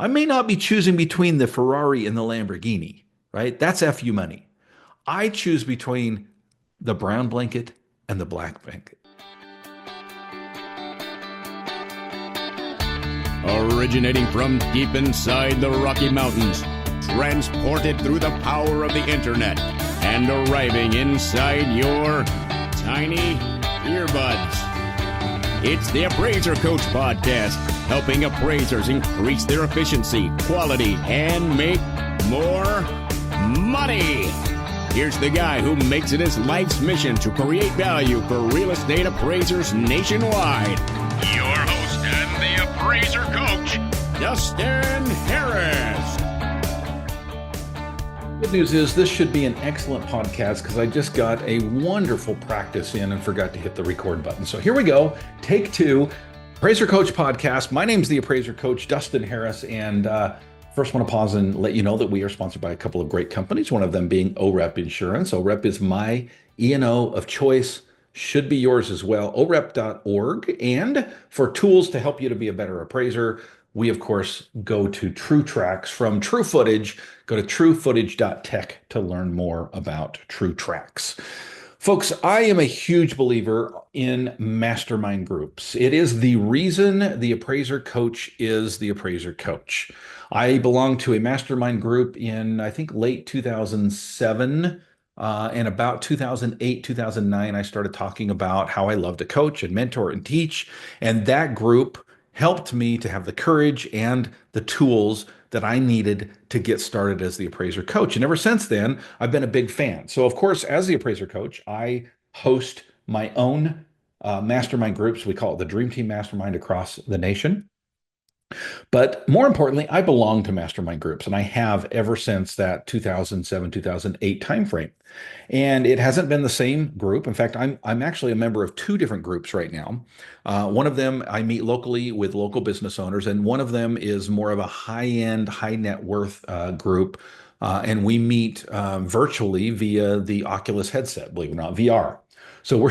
I may not be choosing between the Ferrari and the Lamborghini, right? That's FU money. I choose between the brown blanket and the black blanket. Originating from deep inside the Rocky Mountains, transported through the power of the internet, and arriving inside your tiny earbuds. It's the Appraiser Coach Podcast, helping appraisers increase their efficiency, quality, and make more money. Here's the guy who makes it his life's mission to create value for real estate appraisers nationwide. Your host and the Appraiser Coach, Dustin Harris. Good news is this should be an excellent podcast because I just got a wonderful practice in and forgot to hit the record button. So here we go. Take two. Appraiser Coach Podcast. My name's the Appraiser Coach, Dustin Harris, and first want to pause and let you know that we are sponsored by a couple of great companies, one of them being OREP Insurance. OREP is my E&O of choice, should be yours as well, orep.org. And for tools to help you to be a better appraiser, we, of course, go to TrueTrax from True Footage. Go to truefootage.tech to learn more about TrueTrax. Folks, I am a huge believer in mastermind groups. It is the reason the Appraiser Coach is the Appraiser Coach. I belong to a mastermind group in, I think, late 2007. And about 2008, 2009, I started talking about how I love to coach and mentor and teach. And that group helped me to have the courage and the tools that I needed to get started as the Appraiser Coach. And ever since then, I've been a big fan. So of course, as the Appraiser Coach, I host my own mastermind groups. We call it the Dream Team Mastermind across the nation. But more importantly, I belong to mastermind groups, and I have ever since that 2007, 2008 timeframe. And it hasn't been the same group. In fact, I'm actually a member of two different groups right now. One of them, I meet locally with local business owners, and one of them is more of a high-end, high net worth group. And we meet virtually via the Oculus headset, believe it or not, VR. So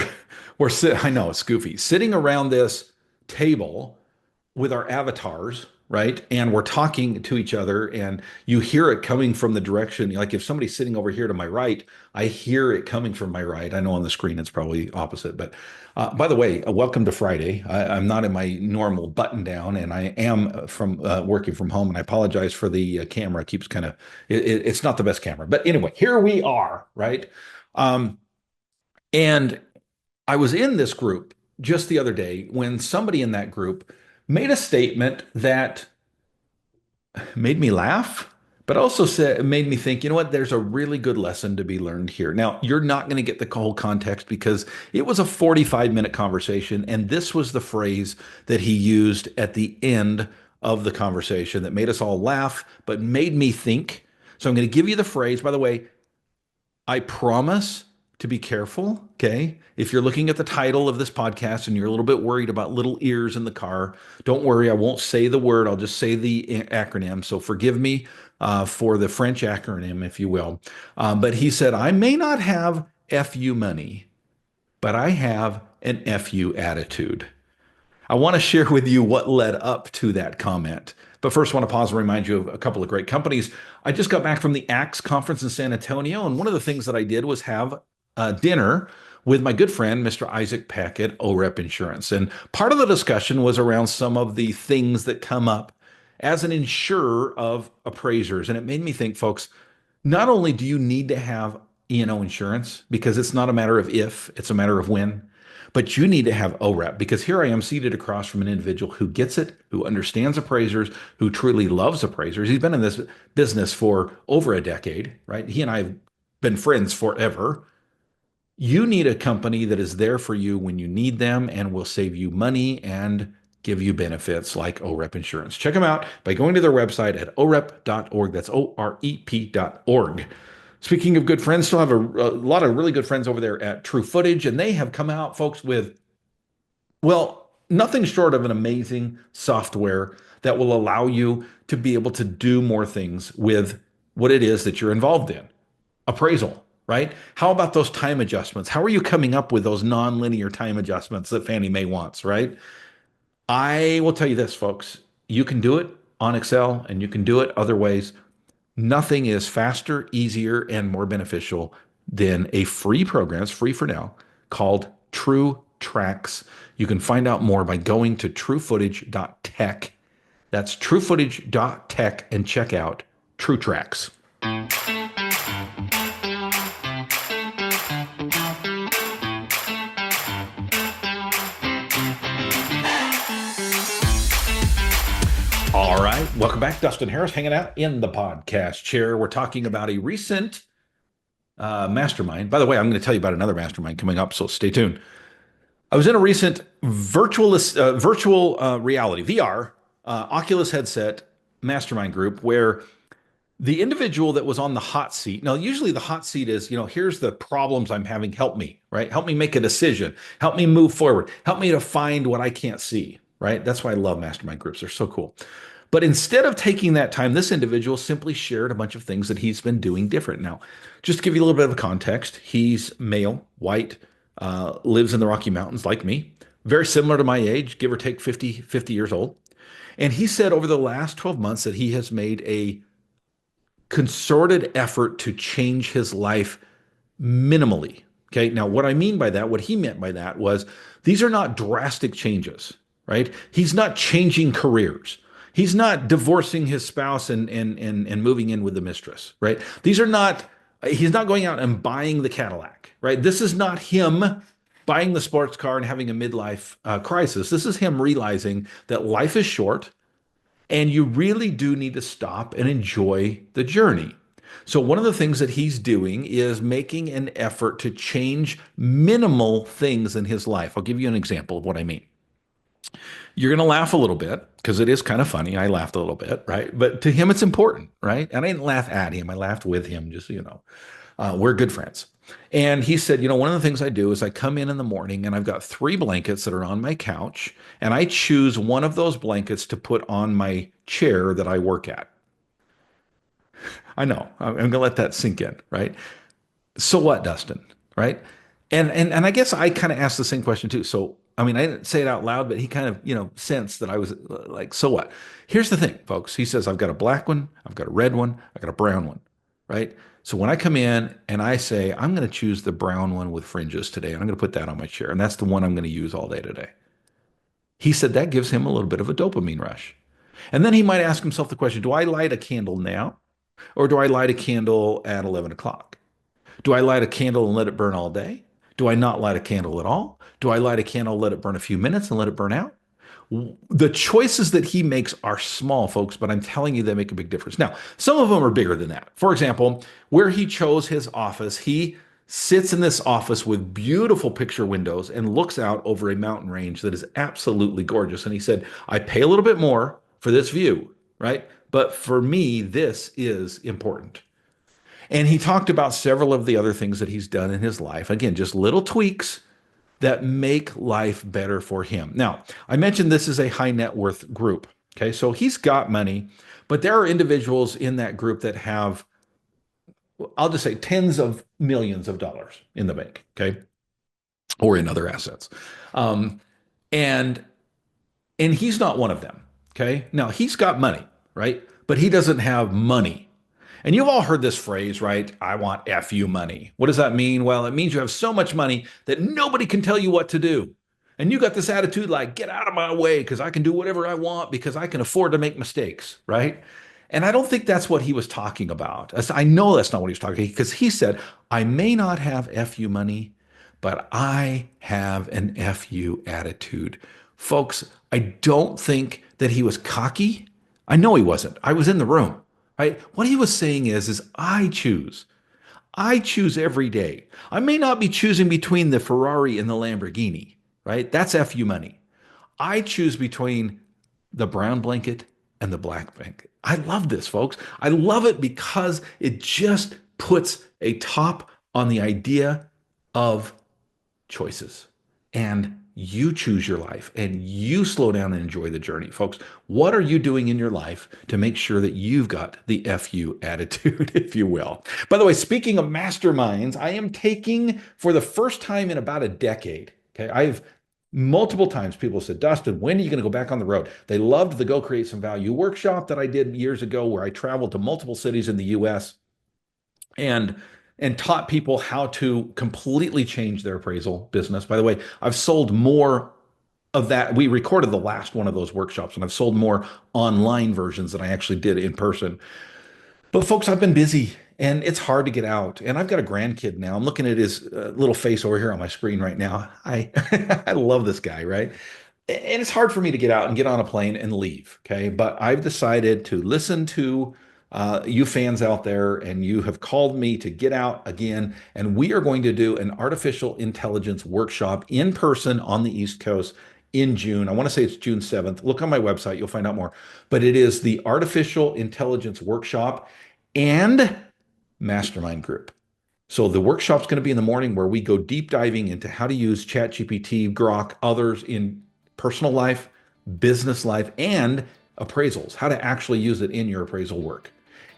I know it's goofy, sitting around this table with our avatars, right? And we're talking to each other, and you hear it coming from the direction. Like if somebody's sitting over here to my right, I hear it coming from my right. I know on the screen it's probably opposite, but by the way, welcome to Friday. I'm not in my normal button down, and I am from working from home, and I apologize for the camera. It keeps kind of, it's not the best camera, but anyway, here we are, right? And I was in this group just the other day when somebody in that group made a statement that made me laugh, but also made me think, you know what, there's a really good lesson to be learned here. Now, you're not going to get the whole context because it was a 45-minute conversation, and this was the phrase that he used at the end of the conversation that made us all laugh, but made me think. So I'm going to give you the phrase. By the way, I promise to be careful, okay? If you're looking at the title of this podcast and you're a little bit worried about little ears in the car, don't worry. I won't say the word. I'll just say the acronym. So forgive me for the French acronym, if you will. But he said, I may not have FU money, but I have an FU attitude. I want to share with you what led up to that comment. But first, I want to pause and remind you of a couple of great companies. I just got back from the ACTS conference in San Antonio, and one of the things that I did was have dinner with my good friend, Mr. Isaac Peck at OREP Insurance. And part of the discussion was around some of the things that come up as an insurer of appraisers. And it made me think, folks, not only do you need to have E&O insurance, because it's not a matter of if, it's a matter of when, but you need to have OREP, because here I am seated across from an individual who gets it, who understands appraisers, who truly loves appraisers. He's been in this business for over a decade, right? He and I have been friends forever. You need a company that is there for you when you need them and will save you money and give you benefits like OREP Insurance. Check them out by going to their website at orep.org. That's OREP.org. Speaking of good friends, still have a lot of really good friends over there at True Footage, and they have come out, folks, with, well, nothing short of an amazing software that will allow you to be able to do more things with what it is that you're involved in. Appraisal, right? How about those time adjustments? How are you coming up with those nonlinear time adjustments that Fannie Mae wants, right? I will tell you this, folks, you can do it on Excel, and you can do it other ways. Nothing is faster, easier, and more beneficial than a free program. It's free for now, called True Tracks. You can find out more by going to truefootage.tech. That's truefootage.tech and check out True Tracks. All right, welcome back. Dustin Harris hanging out in the podcast chair. We're talking about a recent mastermind. By the way, I'm going to tell you about another mastermind coming up, so stay tuned. I was in a recent virtual reality, VR, Oculus headset mastermind group where the individual that was on the hot seat. Now, usually the hot seat is, here's the problems I'm having. Help me, right? Help me make a decision. Help me move forward. Help me to find what I can't see, right? That's why I love mastermind groups. They're so cool. But instead of taking that time, this individual simply shared a bunch of things that he's been doing different. Now, just to give you a little bit of context, he's male, white, lives in the Rocky Mountains like me, very similar to my age, give or take 50 years old. And he said over the last 12 months that he has made a concerted effort to change his life minimally. Okay. Now, what I mean by that, what he meant by that was these are not drastic changes, right? He's not changing careers. He's not divorcing his spouse and moving in with the mistress, right? He's not going out and buying the Cadillac, right? This is not him buying the sports car and having a midlife crisis. This is him realizing that life is short and you really do need to stop and enjoy the journey. So one of the things that he's doing is making an effort to change minimal things in his life. I'll give you an example of what I mean. You're going to laugh a little bit because it is kind of funny. I laughed a little bit, right? But to him, it's important, right? And I didn't laugh at him. I laughed with him, just so you know. We're good friends. And he said, one of the things I do is I come in the morning and I've got 3 blankets that are on my couch, and I choose one of those blankets to put on my chair that I work at. I know. I'm going to let that sink in, right? So what, Dustin, right? And I guess I kind of asked the same question too. So, I mean, I didn't say it out loud, but he kind of, sensed that I was like, so what? Here's the thing, folks. He says, I've got a black one, I've got a red one, I've got a brown one, right? So when I come in and I say, I'm going to choose the brown one with fringes today, and I'm going to put that on my chair, and that's the one I'm going to use all day today. He said that gives him a little bit of a dopamine rush. And then he might ask himself the question, do I light a candle now? Or do I light a candle at 11 o'clock? Do I light a candle and let it burn all day? Do I not light a candle at all? Do I light a candle, let it burn a few minutes and let it burn out? The choices that he makes are small, folks, but I'm telling you, they make a big difference. Now, some of them are bigger than that. For example, where he chose his office, he sits in this office with beautiful picture windows and looks out over a mountain range that is absolutely gorgeous. And he said, I pay a little bit more for this view, right? But for me, this is important. And he talked about several of the other things that he's done in his life. Again, just little tweaks that make life better for him. Now, I mentioned this is a high net worth group. Okay, so he's got money, but there are individuals in that group that have, I'll just say, tens of millions of dollars in the bank, okay, or in other assets. And he's not one of them, okay? Now, he's got money, right? But he doesn't have money. And you've all heard this phrase, right? I want FU money. What does that mean? Well, it means you have so much money that nobody can tell you what to do. And you got this attitude like, get out of my way because I can do whatever I want because I can afford to make mistakes, right? And I don't think that's what he was talking about. I know that's not what he was talking about, because he said, I may not have FU money, but I have an FU attitude. Folks, I don't think that he was cocky. I know he wasn't. I was in the room. Right? What he was saying is I choose. I choose every day. I may not be choosing between the Ferrari and the Lamborghini, right? That's FU money. I choose between the brown blanket and the black blanket. I love this, folks. I love it because it just puts a top on the idea of choices. And you choose your life and you slow down and enjoy the journey. Folks, what are you doing in your life to make sure that you've got the FU attitude, if you will? By the way, speaking of masterminds, I am taking for the first time in about a decade, okay, Multiple times people said, Dustin, when are you going to go back on the road? They loved the Go Create Some Value workshop that I did years ago, where I traveled to multiple cities in the US and taught people how to completely change their appraisal business. By the way, I've sold more of that. We recorded the last one of those workshops, and I've sold more online versions than I actually did in person. But folks, I've been busy and it's hard to get out. And I've got a grandkid now. I'm looking at his little face over here on my screen right now. I I love this guy, right? And it's hard for me to get out and get on a plane and leave. Okay. But I've decided to listen to you fans out there, and you have called me to get out again. And we are going to do an artificial intelligence workshop in person on the East Coast in June. I want to say it's June 7th. Look on my website, you'll find out more. But it is the artificial intelligence workshop and mastermind group. So the workshop's going to be in the morning, where we go deep diving into how to use ChatGPT, Grok, others in personal life, business life, and appraisals, how to actually use it in your appraisal work.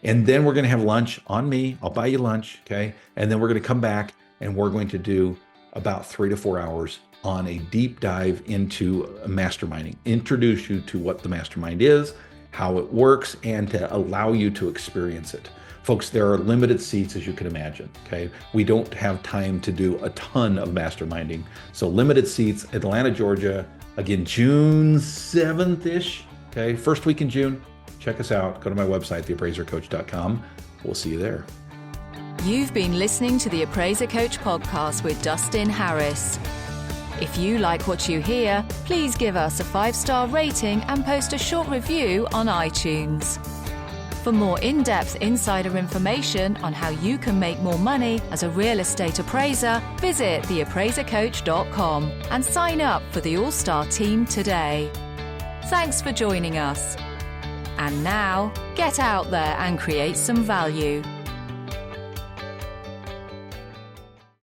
And then we're going to have lunch on me. I'll buy you lunch. Okay. And then we're going to come back and we're going to do about 3 to 4 hours on a deep dive into masterminding, introduce you to what the mastermind is, how it works, and to allow you to experience it. Folks, there are limited seats, as you can imagine, okay? We don't have time to do a ton of masterminding. So limited seats, Atlanta, Georgia, again, June 7th-ish, okay? First week in June. Check us out. Go to my website, theappraisercoach.com. We'll see you there. You've been listening to the Appraiser Coach podcast with Dustin Harris. If you like what you hear, please give us a 5-star rating and post a short review on iTunes. For more in-depth insider information on how you can make more money as a real estate appraiser, visit theappraisercoach.com and sign up for the All-Star team today. Thanks for joining us. And now, get out there and create some value.